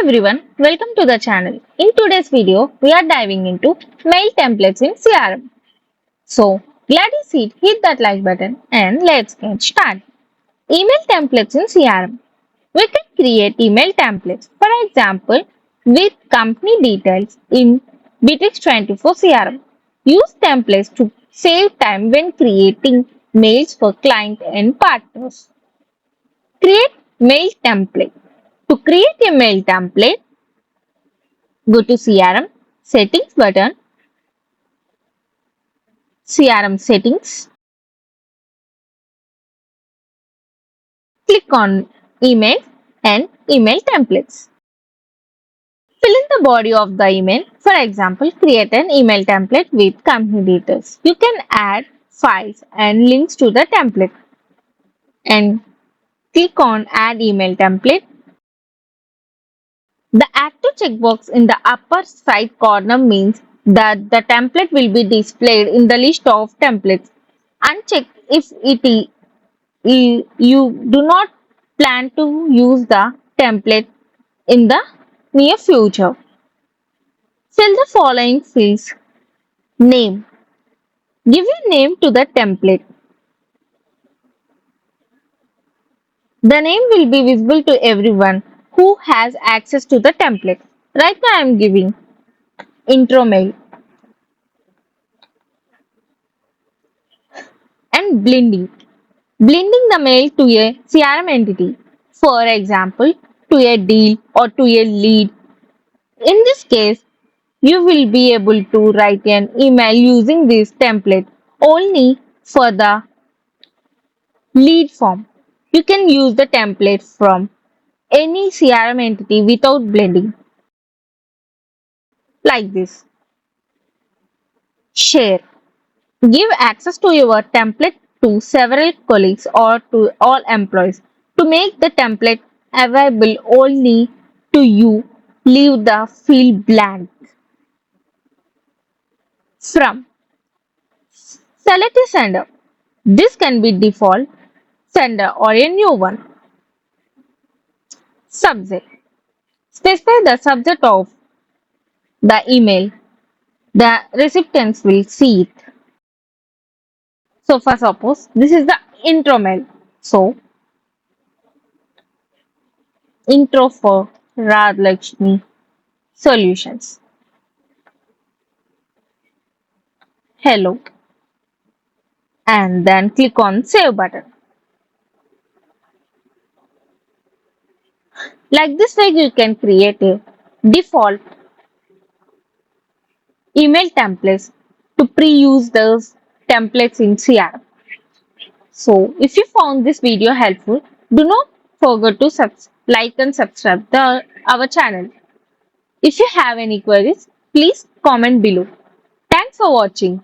everyone, welcome to the channel. In today's video, we are diving into mail templates in CRM. So, glad you see hit that like button and let's get started. Email templates in CRM. We can create email templates, for example, with company details in Bitrix24 CRM. Use templates to save time when creating mails for client and partners. Create mail template. To create a mail template, go to CRM settings button, CRM settings, click on email and email templates. Fill in the body of the email. For example, create an email template with company details. You can add files and links to the template and click on add email template. The active checkbox in the upper side corner means that the template will be displayed in the list of templates. Uncheck if you do not plan to use the template in the near future. Fill the following fields. Name. Give a name to the template. The name will be visible to everyone who has access to the template. Right now I am giving intro mail and blending. Blending the mail to a CRM entity. For example, to a deal or to a lead. In this case, you will be able to write an email using this template only for the lead form. You can use the template from any CRM entity without blending. Like this. Share. Give access to your template to several colleagues or to all employees. To make the template available only to you, leave the field blank. From. Select a sender. This can be default sender or a new one. Subject. Specify the subject of the email. The recipients will see it. So, for suppose this is the intro mail. So, intro for Radlakshmi Solutions. Hello. And then click on save button. Like this way you can create a default email templates to pre-use those templates in CRM. So if you found this video helpful, do not forget to like and subscribe our channel. If you have any queries, please comment below. Thanks for watching.